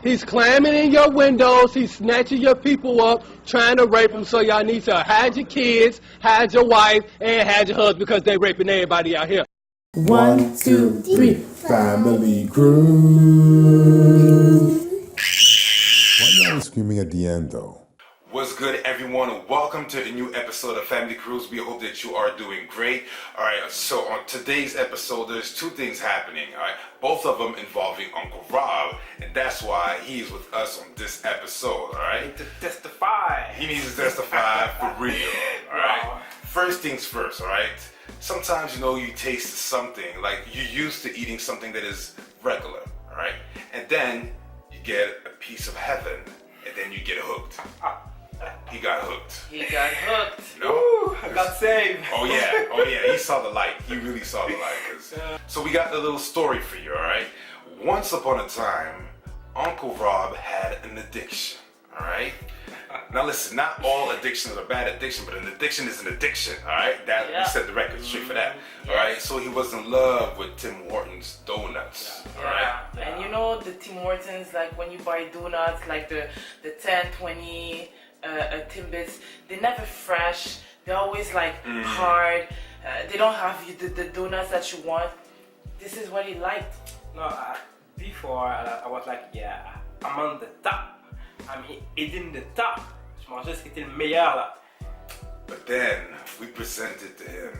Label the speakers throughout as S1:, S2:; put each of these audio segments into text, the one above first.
S1: He's climbing in your windows. He's snatching your people up, trying to rape them. So y'all need to hide your kids, hide your wife, and hide your husband because they raping everybody out here.
S2: 1, 2, 3, family group.
S3: Why y'all screaming at the end though?
S4: What's good, everyone, and welcome to the new episode of Family Cruise. We hope that you are doing great. Alright, so on today's episode, there's two things happening, alright? Both of them involving Uncle Rob, and that's why he's with us on this episode, alright?
S5: To testify.
S4: He needs to testify for real, alright?
S5: Wow.
S4: First things first, alright? Sometimes, you taste something, like you're used to eating something that is regular, alright? And then you get a piece of heaven, and then you get hooked. He got hooked.
S5: He got hooked.
S4: No?
S5: I got saved.
S4: Oh yeah, he saw the light. He really saw the light. So we got a little story for you, alright? Once upon a time, Uncle Rob had an addiction, alright? Now listen, not all addictions are bad addiction, but an addiction is an addiction, alright? We set the record straight for that, alright? So he was in love with Tim Hortons donuts, alright?
S5: And you know the Tim Hortons, like when you buy donuts, like the 10, 20 Timbits, they're never fresh. They're always like hard. They don't have the donuts that you want. This is what he liked.
S6: No, before I was like, I'm on the top. I'm eating the top. Je mangeais ce qui était le meilleur là.
S4: But then we presented to him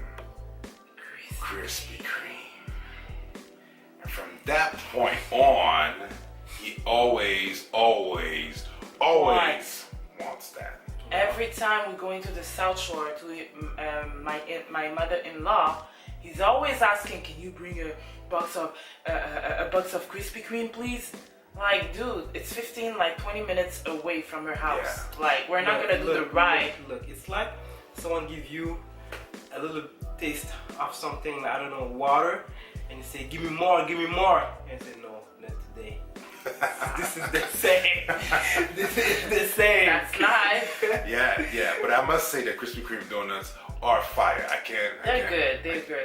S4: Krispy Kreme. And from that point on, he always wants that.
S5: Every time we go into the South Shore to my mother-in-law, he's always asking, "Can you bring a box of Krispy Kreme, please?" Like, dude, it's 20 minutes away from her house.
S4: Yeah.
S5: Like, we're not gonna do the ride.
S6: Look, it's like someone give you a little taste of something, I don't know, water, and you say, give me more, and you say, no, not today. This is the same. This is the same.
S5: That's life.
S4: Yeah, but I must say that Krispy Kreme donuts are fire.
S5: They're good.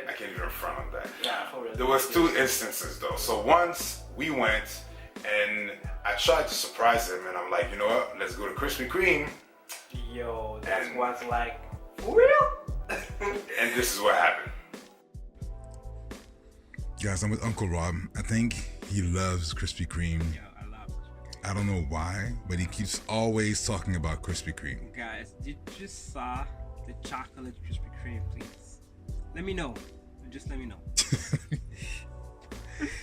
S4: I can't even front on that.
S6: Yeah, for real.
S4: There was two instances though. So once we went and I tried to surprise him, and I'm like, you know what? Let's go to Krispy Kreme.
S6: Yo, that's what's like, for real?
S4: And this is what happened.
S3: Guys, I'm with Uncle Rob. I think he loves Krispy Kreme.
S7: Yeah, I love Krispy Kreme.
S3: I don't know why, but he keeps always talking about Krispy Kreme.
S7: Guys, did you just saw the chocolate Krispy Kreme, please? Let me know. Just let me know.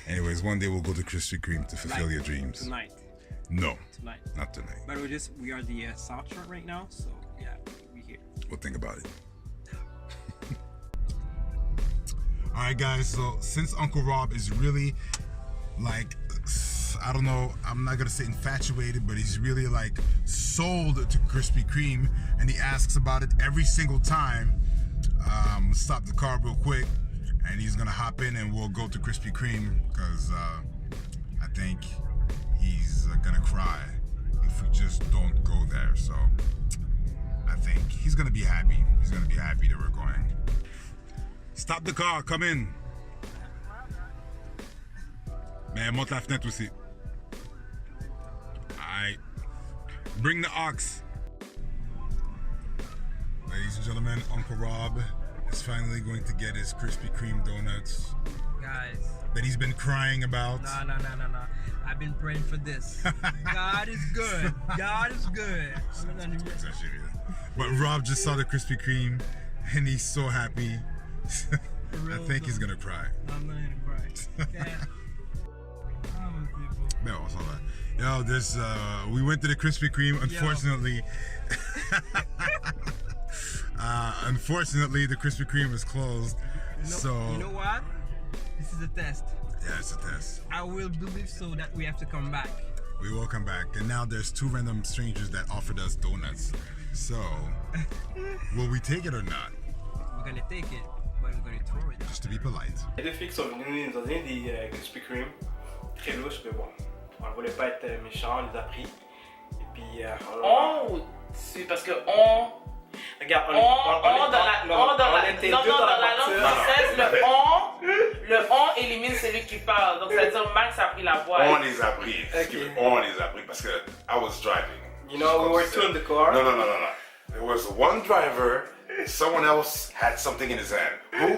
S3: Anyways, one day we'll go to Krispy Kreme to fulfill your dreams.
S7: Tonight.
S3: No,
S7: Tonight.
S3: not tonight.
S7: But we are the South Shore right now, so yeah, we here.
S3: We'll think about it. Alright guys, so since Uncle Rob is really like, I don't know, I'm not gonna say infatuated, but he's really like sold to Krispy Kreme, and he asks about it every single time. Stop the car real quick, and he's gonna hop in and we'll go to Krispy Kreme because I think he's gonna cry if we just don't go there. So I think he's gonna be happy. He's gonna be happy that we're going. Stop the car, come in. Mais monte la fenêtre aussi. Alright. Bring the ox. Ladies and gentlemen, Uncle Rob is finally going to get his Krispy Kreme donuts
S7: Guys.
S3: that he's been crying about.
S7: No. I've been praying for this. God is good. God is good.
S3: But Rob just saw the Krispy Kreme and he's so happy. I think he's gonna cry.
S7: I'm not gonna cry. Okay.
S3: No, it's all right. Yo, we went to the Krispy Kreme. Unfortunately, unfortunately, the Krispy Kreme is closed.
S7: You know what? This is a test.
S3: Yeah, it's a test.
S7: I will believe so that we have to come back.
S3: We will come back, and now there's two random strangers that offered us donuts. So, will we take it or not?
S7: We're gonna take it, but we're gonna throw it.
S3: Just to be polite.
S6: Les deux filles qui sont venues nous ont donné des Krispy Kreme. Très louches, mais bon. On ne voulait pas être méchants, on les a pris. Et puis,
S5: C'est parce que
S6: Regarde,
S5: On dans la langue française, le on élimine celui qui parle. Donc ça veut dire Max a pris la voix.
S4: On les a pris. On les a pris parce que I was driving.
S6: You know, we were two in the car.
S4: No. There was one driver. Someone else had something in his hand. Who?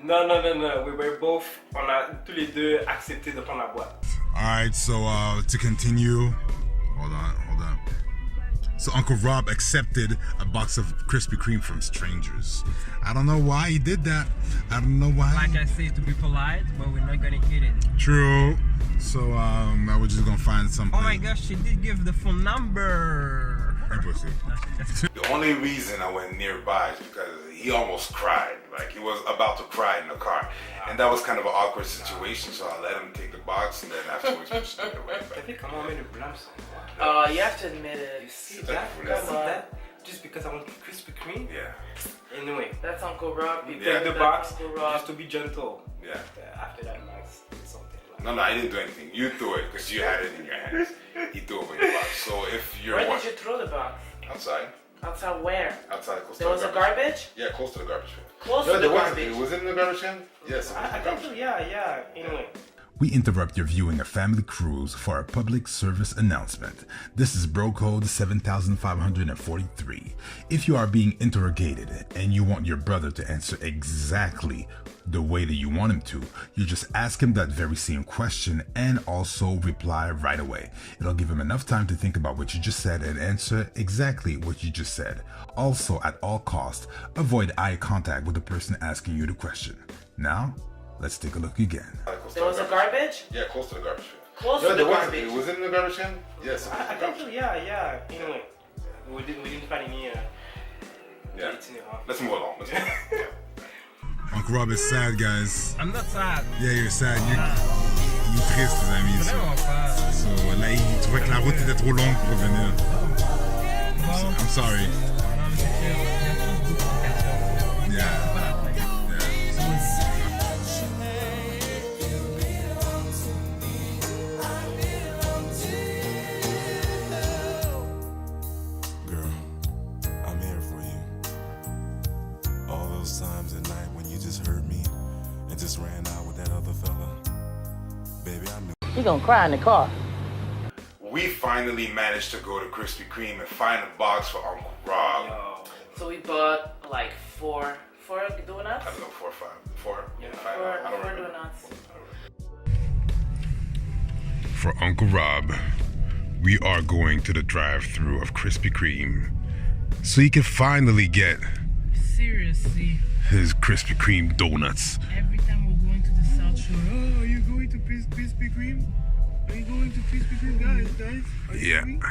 S6: Non. We were both, on a tous les deux accepté de prendre la boîte.
S3: Alright, so to continue, hold on. So Uncle Rob accepted a box of Krispy Kreme from strangers. I don't know why he did that. I don't know why.
S7: Like I say, to be polite, but we're not gonna eat it.
S3: True. So now we're just gonna find something.
S7: Oh my gosh, she did give the phone number.
S3: Impossible.
S4: The only reason I went nearby is because he almost cried. Like he was about to cry in the car. And that was kind of an awkward situation, so I let him take the box and then afterwards we just took it right back.
S6: Come on, man, you blame
S5: You have to admit it.
S6: You see that? Just because I want Krispy Kreme?
S4: Yeah.
S6: Anyway,
S5: That's Uncle Rob.
S6: we
S4: Yeah.
S6: take the box just to be gentle.
S4: Yeah.
S6: After that, Max did something like
S4: No, I didn't do anything. You threw it because you had it in your hands. He threw it in the box. So if you're
S5: Where did you throw the box?
S4: outside,
S5: Outside where?
S4: outside close to
S5: There
S4: the
S5: was a
S4: garbage.
S5: garbage?
S4: Yeah, close to the garbage bin.
S5: Close
S4: No,
S5: to the
S4: there wasn't.
S5: garbage.
S4: It was in the garbage can? Yes.
S6: I think so, yeah. Anyway.
S8: We interrupt your viewing of Family Cruise for a public service announcement. This is bro code 7543. If you are being interrogated and you want your brother to answer exactly the way that you want him to, you just ask him that very same question and also reply right away. It'll give him enough time to think about what you just said and answer exactly what you just said. Also, at all costs, avoid eye contact with the person asking you the question. Now, let's take a look again.
S5: There was a garbage?
S4: Yeah, close to the garbage bin.
S5: Close
S4: No,
S5: to the
S4: there wasn't.
S5: garbage.
S4: It was in the garbage can? Yes. It was in
S6: I
S4: the
S6: think
S4: garbage
S6: so,
S4: can.
S6: yeah. Anyway, we didn't find any
S4: Yeah.
S6: itinéraire.
S4: Let's move along. Yeah.
S3: Uncle Rob is sad, guys.
S7: I'm not sad.
S3: Yeah, you're sad. Il est triste, les amis.
S7: Vraiment pas.
S3: So là, il trouvait que la route était trop longue pour venir. I'm sorry. Yeah.
S2: Girl, I'm here for you. All those times at night when you just hurt me and just ran out with that other fella. Baby, I knew.
S9: He gonna cry in the car.
S4: We finally managed to go to Krispy Kreme and find a box for Uncle Rob.
S5: So we bought like four donuts?
S4: I don't know, 4 or 5. 4? Yeah, 5.
S5: Four
S4: I don't remember.
S5: donuts.
S3: For Uncle Rob, we are going to the drive-thru of Krispy Kreme so he can finally get
S5: Seriously.
S3: his Krispy Kreme donuts.
S5: Every time we're going to the South Shore, oh, are you going to Krispy Kreme? Are you going to Krispy Kreme, guys? Are you
S3: Yeah.
S5: going?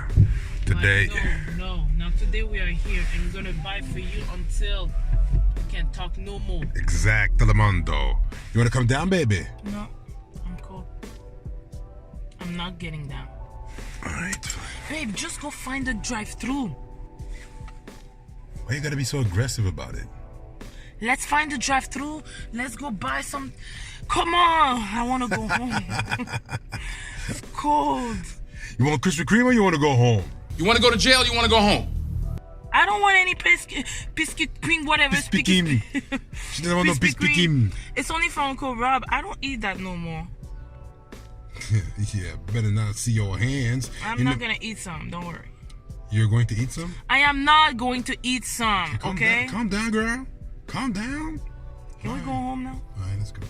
S3: Today,
S5: No. Now today we are here and we're gonna buy for you until we can't talk no more.
S3: exactamente. You wanna come down, baby?
S5: No, I'm cool. I'm not getting down.
S3: Alright.
S5: Babe, just go find the drive-thru.
S3: Why you gotta be so aggressive about it?
S5: Let's find the drive-thru. Let's go buy some. Come on, I wanna go home. It's cold.
S3: You want Krispy Kreme or you wanna go home?
S10: You want to go to jail? You want to go home?
S5: I don't want any biscuit cream, whatever.
S3: Krispy Kreme. She doesn't want no Krispy Kreme.
S5: It's only for Uncle Rob. I don't eat that no more.
S3: Yeah, better not see your hands.
S5: I'm not gonna eat some. Don't worry.
S3: You're going to eat some?
S5: I am not going to eat some. Okay?
S3: Calm down, girl. Calm down.
S5: Can we go home now?
S3: Alright, let's go.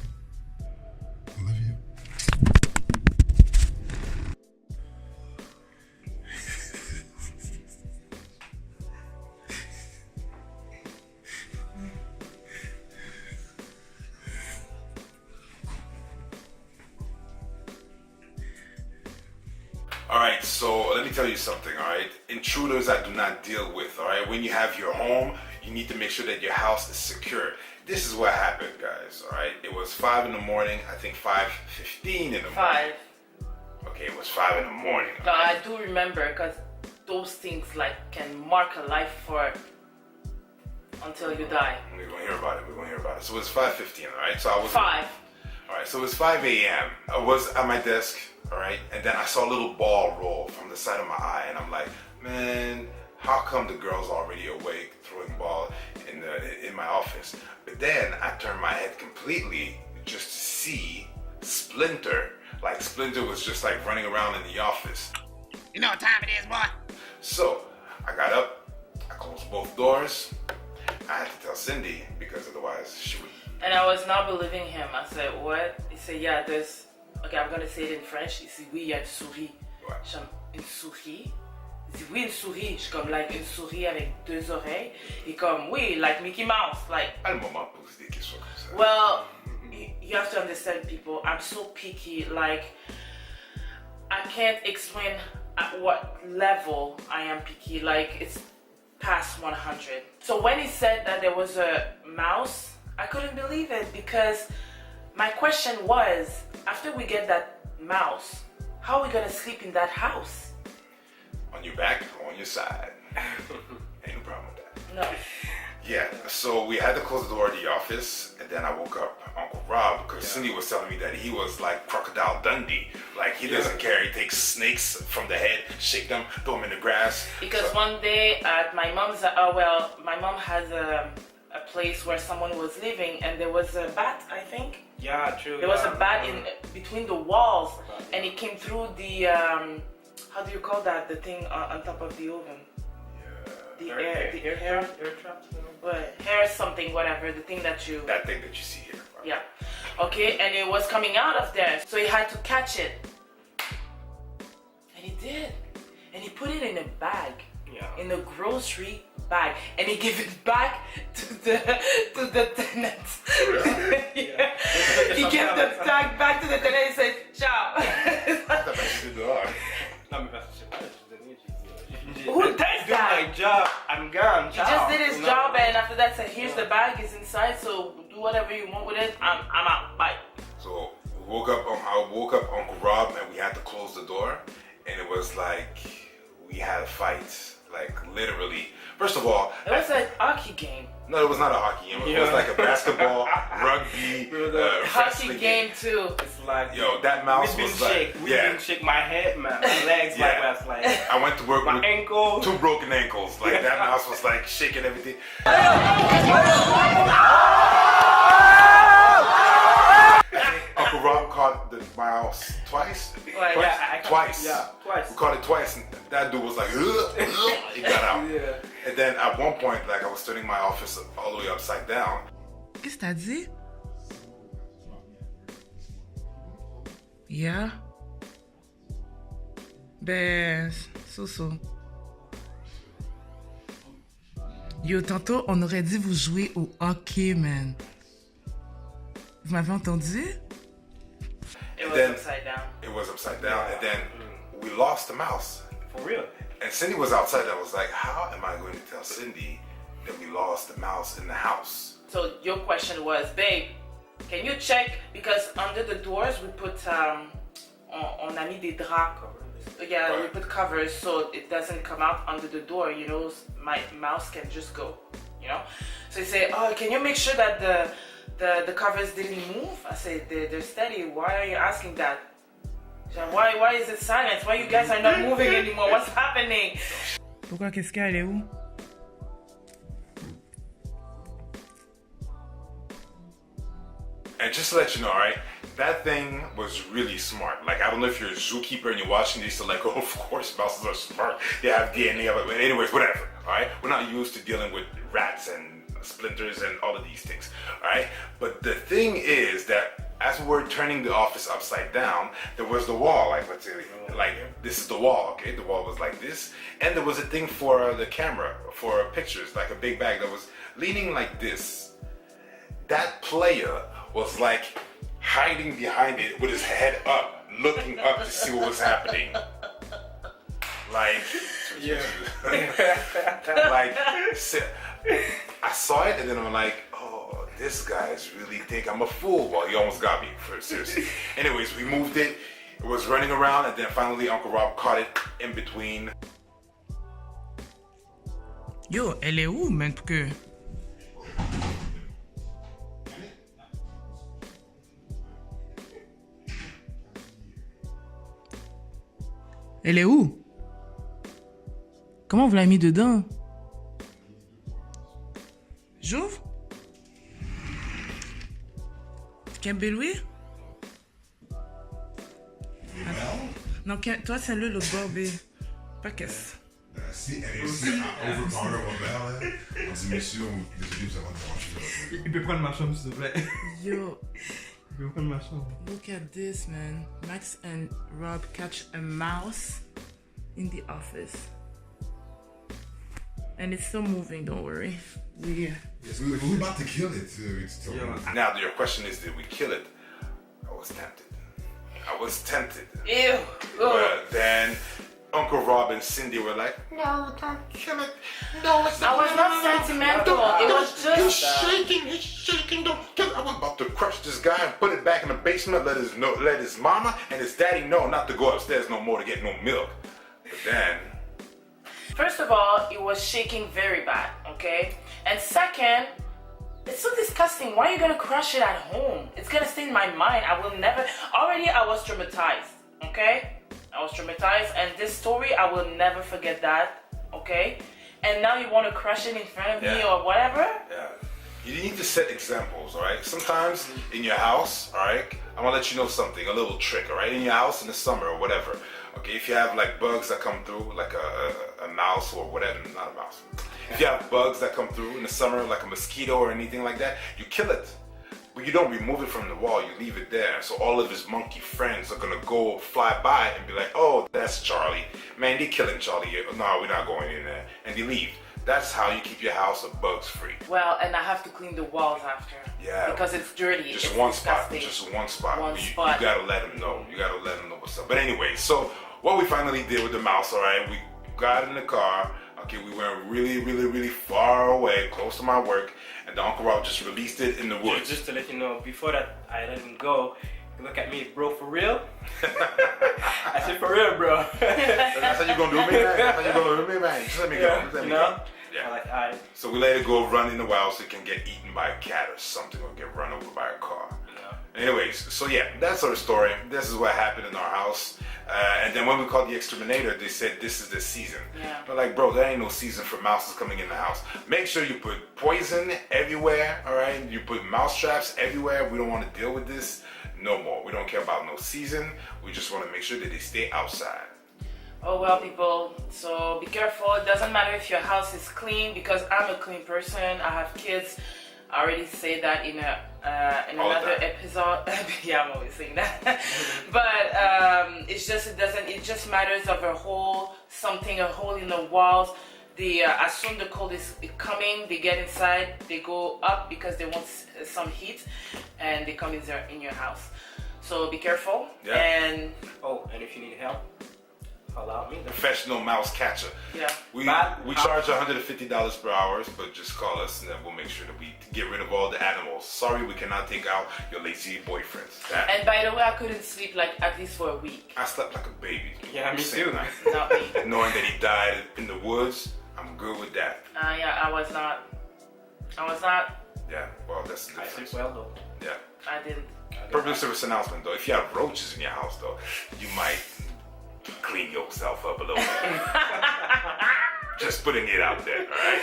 S3: I love you.
S4: Alright, so let me tell you something, alright? Intruders I do not deal with, alright? When you have your home, you need to make sure that your house is secure. This is what happened, guys, alright? It was 5 in the morning, I think 5:15 in the morning.
S5: 5.
S4: Okay, it was 5 in the morning.
S5: But I do remember because those things like can mark a life for until you die.
S4: We're gonna hear about it. So it was 5:15, alright? So I was
S5: 5.
S4: Alright, so it was 5 a.m. I was at my desk, alright, and then I saw a little ball roll from the side of my eye, and I'm like, man, how come the girl's already awake throwing ball in my office? But then I turned my head completely just to see Splinter. Like Splinter was just like running around in the office.
S10: You know what time it is, boy?
S4: So I got up, I closed both doors. I had to tell Cindy because otherwise she would.
S5: And I was not believing him. I said, what? He said, yeah, there's... Okay, I'm going to say it in French. Il dit, oui, il y a une souris.
S4: Ouais.
S5: Je suis comme, une souris? Il dit, oui, une souris. Je suis comme, like, une souris avec deux oreilles. Et comme, oui, like Mickey Mouse. Like,
S4: À le moment de poser des questions comme ça.
S5: well, you have to understand, people. I'm so picky. Like, I can't explain at what level I am picky. Like, it's past 100. So when he said that there was a mouse, I couldn't believe it because my question was, after we get that mouse, how are we gonna sleep in that house?
S4: On your back or on your side. Ain't no problem with that.
S5: No.
S4: Yeah, so we had to close the door of the office, and then I woke up Uncle Rob because Cindy was telling me that he was like Crocodile Dundee. Like he doesn't care, he takes snakes from the head, shake them, throw them in the grass.
S5: Because one day at my mom's, my mom has a place where someone was living and there was a bat, I think.
S6: Yeah, true.
S5: There was a bat in between the walls and it came through the, how do you call that? The thing on top of the oven. The air
S6: traps.
S5: What? Hair something, whatever, the thing that you...
S4: That thing that you see here.
S5: Yeah. Okay, and it was coming out of there. So he had to catch it. And he did. And he put it in a bag.
S6: Yeah.
S5: In a grocery bag. And he gave it back to the tenants.
S4: Really?
S5: Yeah. He gave the bag back to the tenant and said, ciao. Who does that?
S6: My job, I'm gone.
S5: He just did his job and after that said, here's the bag, it's inside, so do whatever you want with it. I'm out. Bye.
S4: So I woke up Uncle Rob and we had to close the door, and it was like we had a fight. Like literally. First of all,
S5: it was a hockey game.
S4: No, it was not a hockey game. It was like a basketball, rugby,
S5: hockey game too.
S6: It's like
S4: yo, that mouse was like
S6: we didn't shake my head, man. My legs like
S4: I went to work
S6: my
S4: with
S6: ankle,
S4: 2 broken ankles. Like that mouse was like shaking everything. Uncle Rob caught the mouse twice. Twice.
S6: Yeah, twice.
S4: We caught it twice, and that dude was like, he got out.
S6: Yeah.
S4: And then at one point, like I was turning my office all the way upside down.
S5: Qu'est-ce que t'as dit? Yeah. Ben, so. Yo, tantôt, on aurait dit vous jouer au hockey, man. Vous m'avez entendu? It was upside down.
S4: It was upside down, and then we lost the mouse.
S6: For real?
S4: And Cindy was outside. I was like, how am I going to tell Cindy that we lost the mouse in the house?
S5: So your question was, babe, can you check? Because under the doors we put, on a mis des draps. Yeah,
S4: right.
S5: We put covers so it doesn't come out under the door, you know, my mouse can just go, you know? So he said, oh, can you make sure that the covers didn't move? I said, they're steady. Why are you asking that? Said, why is it silent? Why you guys are not moving anymore? What's happening? Pourquoi qu'est-ce qu'elle est où?
S4: And just to let you know, all right, that thing was really smart. Like, I don't know if you're a zookeeper and you're watching this, so like, oh, of course, mouses are smart. They have DNA, but anyways, whatever, all right? We're not used to dealing with rats and splinters and all of these things, all right? But the thing is that as we were turning the office upside down, there was the wall, like, let's say, like, this is the wall, okay? The wall was like this, and there was a thing for the camera, for pictures, like a big bag that was leaning like this. That player was like hiding behind it with his head up, looking up to see what was happening. Like,
S6: yeah.
S4: Like, I saw it and then I'm like, oh, this guy's really think I'm a fool. Well, he almost got me, for seriously. Anyways, we moved it. It was running around and then finally Uncle Rob caught it in between.
S5: Yo, elle est où, man, que... Elle est où? Comment vous l'avez mis dedans? J'ouvre? Can't believe? Non, toi, c'est le bord, pas qu'est-ce.
S3: Si elle réussit à overpower Robert, on dit monsieur, désolé, vous allez devoir.
S6: Il peut prendre ma chambre, s'il te plaît.
S5: Yo,
S6: Il peut prendre ma chambre.
S5: look at this, man. Max and Rob catch a mouse in the office. And it's still moving, don't worry. Yeah.
S3: Yes, we're about to kill it.
S4: Now, your question is, did we kill it? I was tempted.
S5: Ew.
S4: But then Uncle Rob and Cindy were like, no, don't kill it. No, it's
S5: I was not sentimental. It was just.
S4: He's shaking, don't kill it. I was about to crush this guy and put it back in the basement, let his mama and his daddy know not to go upstairs no more to get no milk. But then...
S5: First of all, it was shaking very bad, okay? And second, it's so disgusting. Why are you gonna crush it at home? It's gonna stay in my mind. I will never. Already, I was traumatized, okay? I was traumatized, and this story, I will never forget that, okay? And now you want to crush it in front of me or whatever?
S4: Yeah. You need to set examples, all right? Sometimes in your house, all right? I'm gonna let you know something, a little trick, all right? In your house in the summer or whatever, okay? If you have like bugs that come through, like a mouse or whatever, not a mouse. If you have bugs that come through in the summer, like a mosquito or anything like that, you kill it. But you don't remove it from the wall, you leave it there. So all of his monkey friends are gonna go fly by and be like, oh, that's Charlie. Man, they're killing Charlie. No, we're not going in there. And they leave. That's how you keep your house of bugs free.
S5: Well, and I have to clean the walls after.
S4: Yeah.
S5: Because it's dirty.
S4: Just
S5: it's
S4: one
S5: disgusting.
S4: spot. Just one spot.
S5: One
S4: you
S5: spot.
S4: gotta let them know. You gotta let them know what's up. But anyway, so what we finally did with the mouse, all right, we got in the car. Okay, we went really far away, close to my work, and the Uncle Rob just released it in the woods.
S6: Just to let you know, before that, I let him go. He look at me, bro, for real? I said, for real, bro.
S4: That's how you gonna do me, man? That's how you gonna do me, man? Just let me go. Just let me go. Yeah.
S6: Like, all right.
S4: So we let it go run in the wild so it can get eaten by a cat or something or get run over by a car. Anyways, so yeah, that's our story. This is what happened in our house. And then when we called the exterminator, they said this is the season.
S5: Yeah.
S4: But like, bro, there ain't no season for mouses coming in the house. Make sure you put poison everywhere, all right? You put mouse traps everywhere. We don't want to deal with this no more. We don't care about no season. We just want to make sure that they stay outside.
S5: Oh well, people, so be careful. It doesn't matter if your house is clean, because I'm a clean person. I have kids. I already said that in another episode. Yeah, I'm always saying that. But it just matters of a hole in the walls. As soon the cold is coming, they get inside, they go up because they want some heat, and they come in your house. So be careful.
S4: Yeah.
S6: And if you need help, allow me.
S4: Professional mouse catcher.
S5: Yeah.
S4: We charge $150 per hour, but just call us and then we'll make sure that we get rid of all the animals. Sorry, we cannot take out your lazy boyfriends.
S5: And by the way, I couldn't sleep like at least for a week.
S4: I slept like a baby.
S6: Yeah, me too.
S5: Not me.
S4: Knowing that he died in the woods, I'm good with that.
S5: Yeah, I was not.
S4: Yeah, well, that's the
S6: I
S4: difference.
S6: sleep well though.
S4: Yeah.
S5: I didn't.
S4: Public service announcement though, if you have roaches in your house though, you might clean yourself up a little bit. Just putting it out there, alright?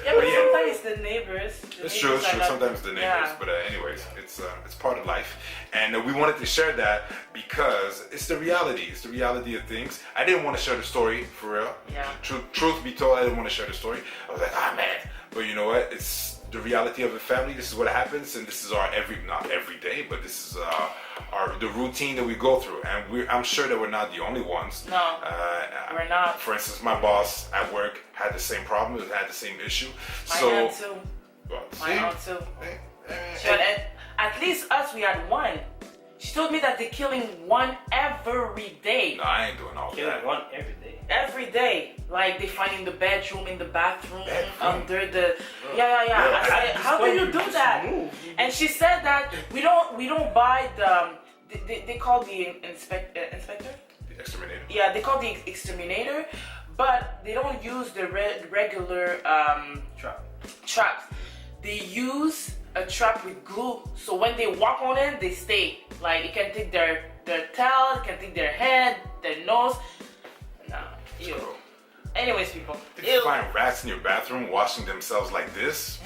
S5: Yeah, but sometimes the neighbors.
S4: It's true. Sometimes the neighbors,
S5: yeah.
S4: but anyways, it's part of life, and we wanted to share that because it's the reality. It's the reality of things. I didn't want to share the story for real.
S5: Yeah.
S4: Truth be told, I didn't want to share the story. I was like, man. But you know what? It's the reality of the family. This is what happens, and this is our not every day, but this is the routine that we go through, and I'm sure that we're not the only ones.
S5: No, we're not.
S4: For instance, my boss at work had the same problem, had the same issue.
S5: My aunt too.
S4: Well,
S5: My aunt too. She had, at least us, we had one. She told me that they're killing one every day.
S4: No, I ain't doing all
S6: Killing
S4: that.
S6: one every day.
S5: Every day, like they find in the bedroom, in the bathroom, under the.
S6: Oh.
S5: Yeah.
S4: Yeah.
S5: I said, how do you do that? And she said that we don't buy the. They call the inspector.
S4: The exterminator.
S5: Yeah, they call the exterminator, but they don't use the regular traps. They use a trap with glue, so when they walk on it, they stay. Like it can take their tail, it can take their head, their nose. No, ew. Anyways, people.
S4: Did you find rats in your bathroom washing themselves like this?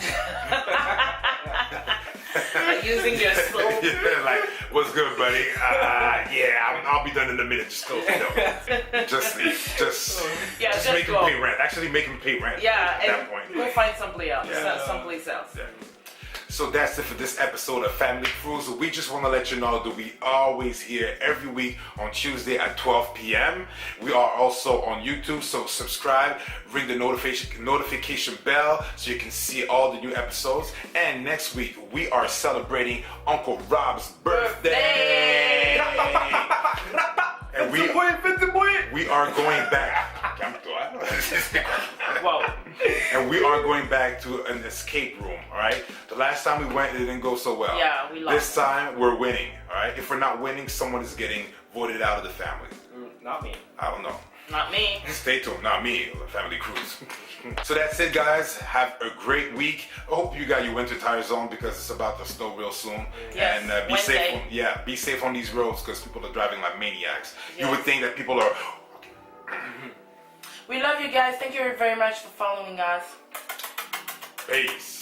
S5: Using your soap.
S4: Yeah, like, what's good, buddy? Yeah, I'll be done in a minute. Just go, just make him pay rent. Actually, make him pay rent.
S5: Yeah,
S4: at that point.
S5: Go find someplace else.
S4: Yeah.
S5: Someplace else.
S4: Yeah. So that's it for this episode of Family Cruise. We just want to let you know that we always here every week on Tuesday at 12 p.m. We are also on YouTube, so subscribe, ring the notification bell so you can see all the new episodes. And next week we are celebrating Uncle Rob's birthday. And we are going back.
S5: Wow.
S4: And we are going back to an escape room, all right? The last time we went, it didn't go so well.
S5: Yeah, we lost.
S4: This time, we're winning, all right? If we're not winning, someone is getting voted out of the family.
S6: Not me.
S4: I don't know.
S5: Not me.
S4: Stay tuned, not me, the Family Cruise. So that's it, guys. Have a great week. I hope you got your winter tires on because it's about to snow real soon.
S5: Yes,
S4: And be
S5: Wednesday.
S4: safe. Be safe on these roads because people are driving like maniacs.
S5: Yes.
S4: You would think that people are.
S5: We love you guys. Thank you very much for following us.
S4: Peace.